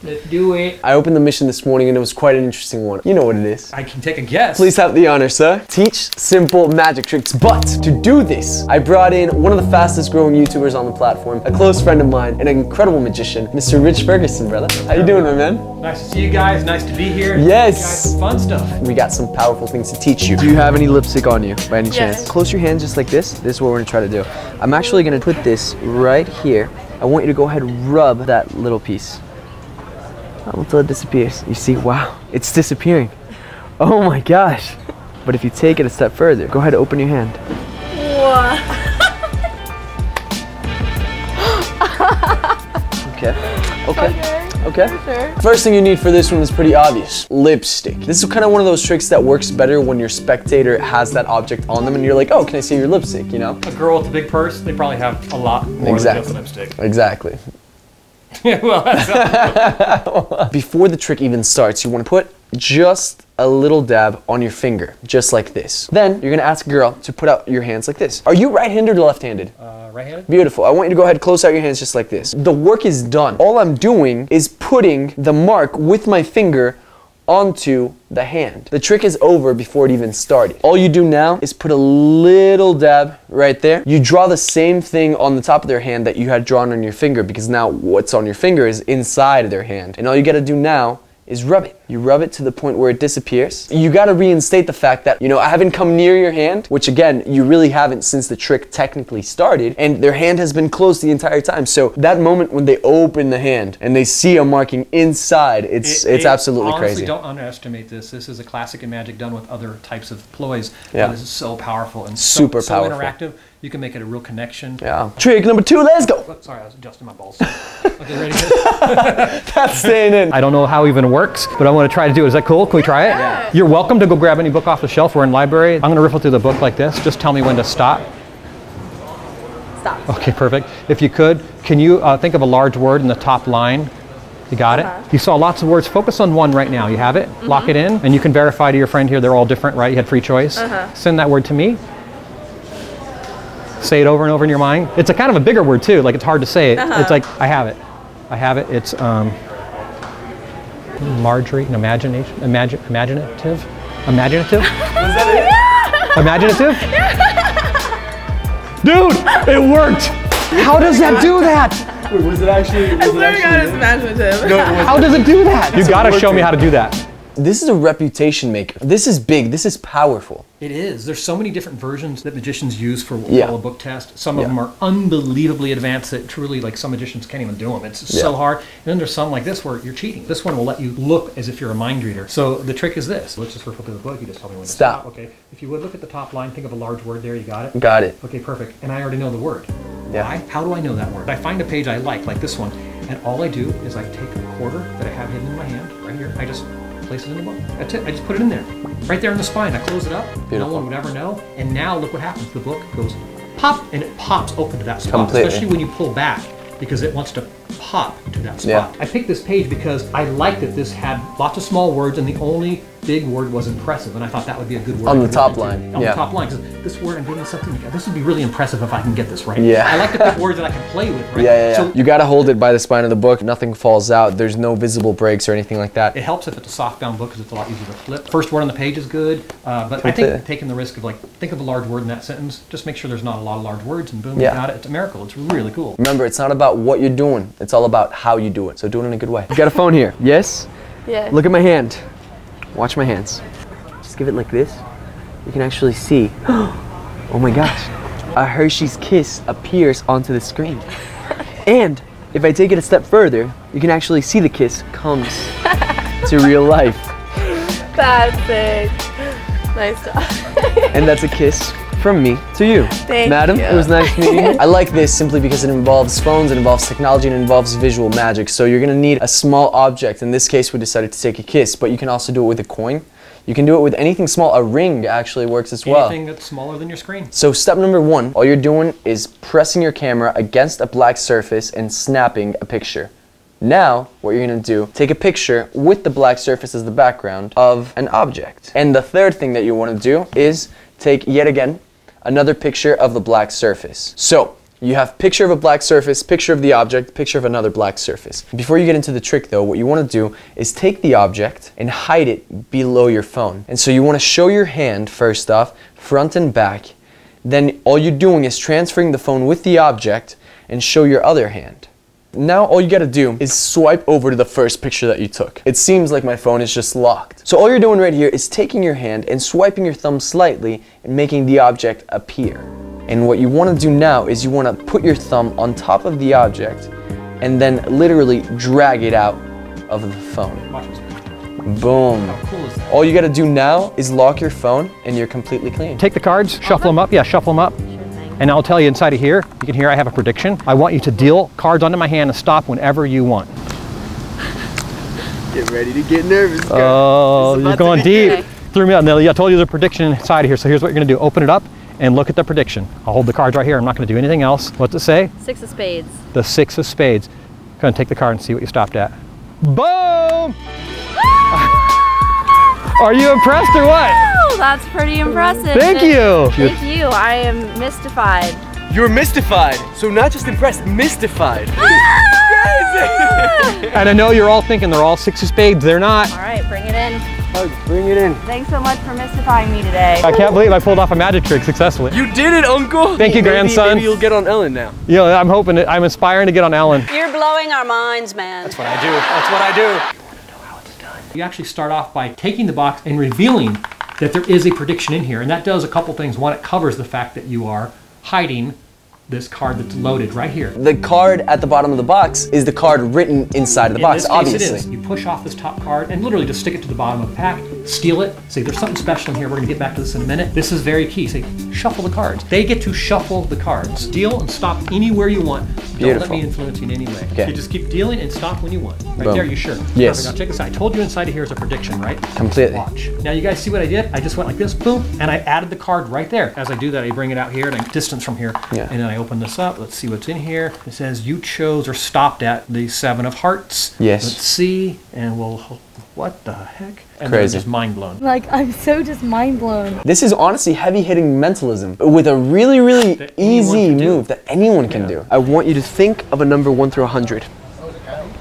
Let's do it. I opened the mission this morning and it was quite an interesting one. You know what it is. I can take a guess. Please have the honor, sir. Teach simple magic tricks. But to do this, I brought in one of the fastest growing YouTubers on the platform, a close friend of mine, an incredible magician, Mr. Rich Ferguson, brother. How you doing, my man? Nice to see you guys. Nice to be here. Yes. You guys, some fun stuff. We got some powerful things to teach you. Do you have any lipstick on you, by any chance? Close your hands just like this. This is what we're gonna try to do. I'm actually gonna put this right here. I want you to go ahead and rub that little piece until it disappears. You see, wow, it's disappearing. Oh my gosh. But if you take it a step further, go ahead and open your hand. What? Okay. Sure. First thing you need for this one is pretty obvious. Lipstick. This is kind of one of those tricks that works better when your spectator has that object on them and you're like, oh, can I see your lipstick, you know? A girl with a big purse, they probably have a lot more than just lipstick. Exactly. Well, that's Before the trick even starts, you want to put just a little dab on your finger, just like this. Then you're gonna ask a girl to put out your hands like this. Are you right-handed or left-handed? Right-handed. Beautiful. I want you to go ahead and close out your hands just like this. The work is done. All I'm doing is putting the mark with my finger onto the hand. The trick is over before it even started. All you do now is put a little dab right there. You draw the same thing on the top of their hand that you had drawn on your finger, because now what's on your finger is inside of their hand. And all you gotta do now is rub it. You rub it to the point where it disappears. You gotta reinstate the fact that, you know, I haven't come near your hand, which again, you really haven't since the trick technically started, and their hand has been closed the entire time. So that moment when they open the hand and they see a marking inside, it's absolutely honestly, crazy. Don't underestimate this. This is a classic in magic done with other types of ploys. Yeah. This is so powerful and Super so powerful. interactive. You can make it a real connection. Yeah. Trick number 2, let's go. Oh, sorry, I was adjusting my balls. Okay, ready? That's staying in. I don't know how it even works, but I want to try to do it. Is that cool? Can we try it? Yeah. You're welcome to go grab any book off the shelf. We're in library. I'm going to riffle through the book like this. Just tell me when to stop. Stop. Okay, perfect. If you could, can you think of a large word in the top line? You got it? You saw lots of words. Focus on one right now. You have it? Lock it in. And you can verify to your friend here they're all different, right? You had free choice. Send that word to me. Say it over and over in your mind. It's a kind of a bigger word too. Like, it's hard to say it. It's like, I have it. I have it. It's Marjorie, imaginative? Imaginative? Was that it? Imaginative? Dude, it worked! How does that do that? Wait, was it actually? I swear to God, it's imaginative. No, How does it do that? You gotta show me how to do that. This is a reputation maker. This is big. This is powerful. It is. There's so many different versions that magicians use for a book test. Some of them are unbelievably advanced that truly, like, some magicians can't even do them. It's so hard. And then there's some like this where you're cheating. This one will let you look as if you're a mind reader. So the trick is this. Let's just riffle through the book. You just tell me when to stop. Okay. If you would look at the top line, think of a large word there. You got it? Got it. Okay, perfect. And I already know the word. Yeah. Why? How do I know that word? I find a page I like this one, and all I do is I take a quarter that I have hidden in my hand, right here. I just place it in the book. That's it. I just put it in there. Right there in the spine. I close it up. Beautiful. No one would ever know. And now look what happens. The book goes pop, and it pops open to that spot. Completely. Especially when you pull back, because it wants to pop to that spot. Yeah. I picked this page because I liked that this had lots of small words, and the only big word was impressive, and I thought that would be a good word On the to top into. line. On the top line, because this word, I'm getting something. This would be really impressive if I can get this right. Yeah. I like to pick words that I can play with, right? Yeah. So You gotta hold it by the spine of the book. Nothing falls out. There's no visible breaks or anything like that. it helps if it's a soft-bound book, because it's a lot easier to flip. First word on the page is good, but I think taking the risk of, like, think of a large word in that sentence, just make sure there's not a lot of large words, and boom, you got it. It's a miracle. It's really cool. Remember, it's not about what you're doing. It's all about how you do it. So do it in a good way. You got a phone here. Yes? Yeah. Look at my hand. Watch my hands. Just give it like this. You can actually see. Oh my gosh. A Hershey's Kiss appears onto the screen. And if I take it a step further, you can actually see the kiss comes to real life. That's sick. Nice job. And that's a kiss from me to you. Thank Madam, you. it was nice meeting you. I like this simply because it involves phones, it involves technology, and it involves visual magic. So you're gonna need a small object. In this case, we decided to take a kiss, but you can also do it with a coin. You can do it with anything small. A ring actually works as well. Anything that's smaller than your screen. So step number 1, all you're doing is pressing your camera against a black surface and snapping a picture. Now, what you're gonna do, take a picture with the black surface as the background of an object. And the third thing that you wanna do is take, yet again, another picture of the black surface. So, You have picture of a black surface, picture of the object, picture of another black surface. Before you get into the trick though, what you want to do is take the object and hide it below your phone. And so you want to show your hand first off, front and back. Then all you're doing is transferring the phone with the object and show your other hand. Now all you gotta do is swipe over to the first picture that you took. It seems like my phone is just locked. So all you're doing right here is taking your hand and swiping your thumb slightly and making the object appear. And what you wanna do now is you wanna put your thumb on top of the object and then literally drag it out of the phone. Boom. How cool is that? All you gotta do now is lock your phone and you're completely clean. Take the cards, shuffle them up. Yeah, shuffle them up. And I'll tell you inside of here, you can hear I have a prediction. I want you to deal cards onto my hand and stop whenever you want. Get ready to get nervous. Oh, you're going deep. Threw me out. Nelly, I told you there's a prediction inside of here. So here's what you're gonna do. Open it up and look at the prediction. I'll hold the cards right here. I'm not gonna do anything else. What's it say? 6 of spades. The 6 of spades. Gonna take the card and see what you stopped at. Boom! Are you impressed or what? Oh, that's pretty impressive. Thank you. Thank you. I am mystified. You're mystified. So not just impressed, mystified. And I know you're all thinking they're all 6 of spades. They're not. All right, bring it in. Bring it in. Thanks so much for mystifying me today. I can't believe I pulled off a magic trick successfully. You did it, Uncle. Thank you, grandson. Maybe you'll get on Ellen now. You know, I'm hoping, I'm aspiring to get on Ellen. You're blowing our minds, man. That's what I do. That's what I do. You actually start off by taking the box and revealing that there is a prediction in here. And that does a couple things. One, it covers the fact that you are hiding this card that's loaded right here. The card at the bottom of the box is the card written inside of the box, obviously. It is. You push off this top card and literally just stick it to the bottom of the pack, steal it, say there's something special in here, we're gonna get back to this in a minute. This is very key. Say, shuffle the cards. They get to shuffle the cards. Deal and stop anywhere you want. Don't let me influence you in any way. Okay. You just keep dealing and stop when you want. Right Boom. there, you sure? Yes. Perfect. Now check this out. I told you inside of here is a prediction, right? Completely. Watch. Now you guys see what I did? I just went like this, boom, and I added the card right there. As I do that, I bring it out here and I distance from here. Yeah. And then I open this up. Let's see what's in here. It says you chose or stopped at the 7 of hearts. Yes. Let's see, and we'll, what the heck? And Crazy. they're just mind blown. Like, I'm so just mind blown. This is honestly heavy-hitting mentalism with a really, really That anyone easy can do. move that anyone can do. I want you to think of a number 1 through 100.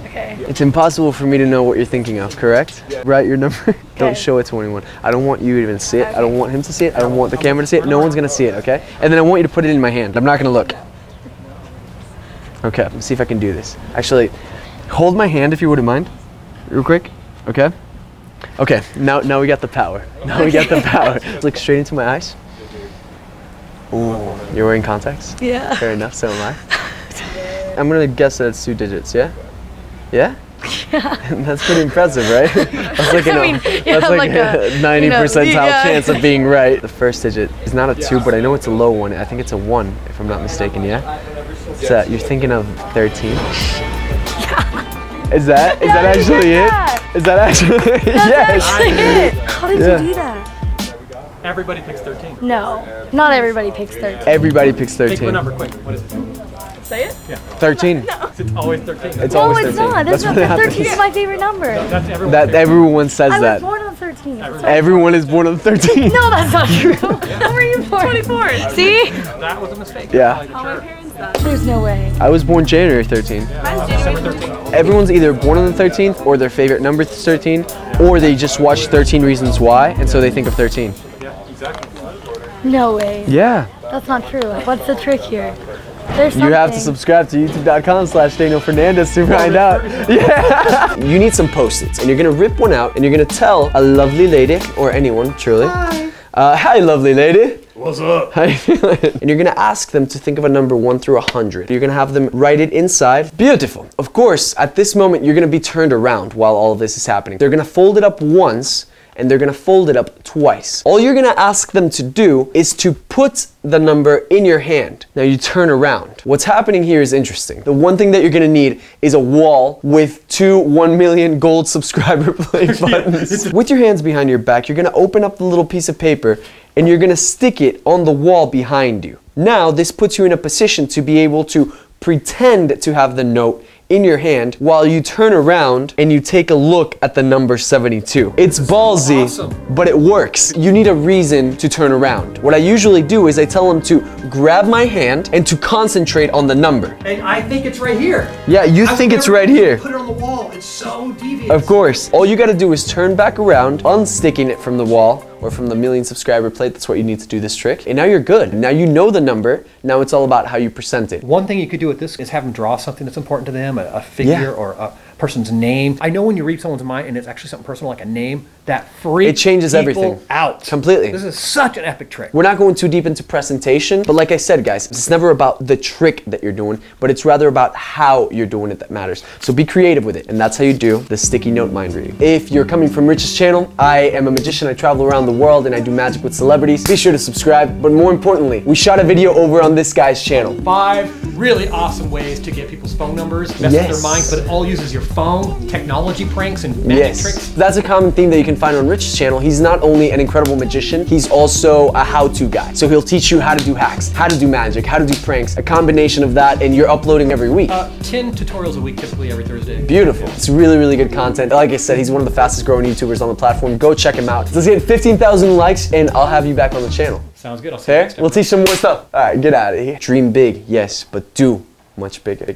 Okay. It's impossible for me to know what you're thinking of, correct? Write your number. Don't show it to anyone. I don't want you to even see it. I don't want him to see it. I don't want the camera to see it. No one's gonna see it, okay? And then I want you to put it in my hand. I'm not gonna look. Okay, let's see if I can do this. Actually, hold my hand if you wouldn't mind, real quick. Okay? Okay, now we got the power. Now we got the power. Look straight into my eyes. Ooh, you're wearing contacts? Yeah. Fair enough, so am I. I'm gonna guess that it's 2 digits, yeah? Yeah? Yeah. That's pretty impressive, right? That's like, that's like a 90 percentile chance of being right. The first digit is not a 2, but I know it's a low one. I think it's a 1, if I'm not mistaken, yeah? So you're thinking of 13? Yeah. Is that actually it? Is that actually it? Yes. Actually it. How did you do that? Everybody picks 13. No, not everybody picks 13. Everybody picks 13. Take the number quick. What is it? Say it? Yeah. 13. It's always 13. It's No, always it's 13. not. That's That's what not. happens. 13 is my favorite number. That's everyone. That everyone says I was that. born on 13. That's Everyone is born on 13. No, that's not true. When were you born? 24. See? That was a mistake. Yeah. There's no way. I was born January 13. December 13th. Everyone's either born on the 13th or their favorite number is 13, or they just watch 13 Reasons Why, and so they think of 13. Yeah, exactly. No way. Yeah. That's not true. What's the trick here? There's something. You have to subscribe to youtube.com/Daniel Fernandez to find out. Yeah. You need some Post-its, and you're gonna rip one out, and you're gonna tell a lovely lady, or anyone, truly. Hi, lovely lady. What's up? How you feeling? And you're gonna ask them to think of a number 1 through 100. You're gonna have them write it inside. Beautiful. Of course, at this moment, you're gonna be turned around while all of this is happening. They're gonna fold it up once, and they're gonna fold it up twice. All you're gonna ask them to do is to put the number in your hand. Now you turn around. What's happening here is interesting. The one thing that you're gonna need is a wall with 2 1 million gold subscriber play buttons. With your hands behind your back, you're gonna open up the little piece of paper and you're gonna stick it on the wall behind you. Now this puts you in a position to be able to pretend to have the note in your hand while you turn around and you take a look at the number 72. It's ballsy, but it works. You need a reason to turn around. What I usually do is I tell them to grab my hand and to concentrate on the number. And I think it's right here. Yeah, you think it's right here. Put it on the wall. It's so devious. Of course. All you gotta do is turn back around, unsticking it from the wall or from the million subscriber plate. That's what you need to do this trick. And now you're good. Now you know the number. Now it's all about how you present it. One thing you could do with this is have them draw something that's important to them, a figure or a person's name. I know when you read someone's mind and it's actually something personal like a name, that freaks it changes everything out. Completely. This is such an epic trick. We're not going too deep into presentation, but like I said, guys, it's never about the trick that you're doing, but it's rather about how you're doing it that matters. So be creative with it, and that's how you do the sticky note mind reading. If you're coming from Rich's channel, I am a magician. I travel around the world and I do magic with celebrities. Be sure to subscribe, but more importantly, we shot a video over on this guy's channel. 5 really awesome ways to get people's phone numbers, mess with their minds, but it all uses your phone, technology pranks, and magic tricks. That's a common theme that you can find on Rich's channel. He's not only an incredible magician, he's also a how-to guy. So he'll teach you how to do hacks, how to do magic, how to do pranks, a combination of that, and you're uploading every week. 10 tutorials a week, typically every Thursday. Beautiful. It's really, really good content. Like I said, he's one of the fastest growing YouTubers on the platform. Go check him out. Let's get 15,000 likes, and I'll have you back on the channel. Sounds good. I'll see you next time. We'll teach some more stuff. All right, get out of here. Dream big, yes, but do much bigger.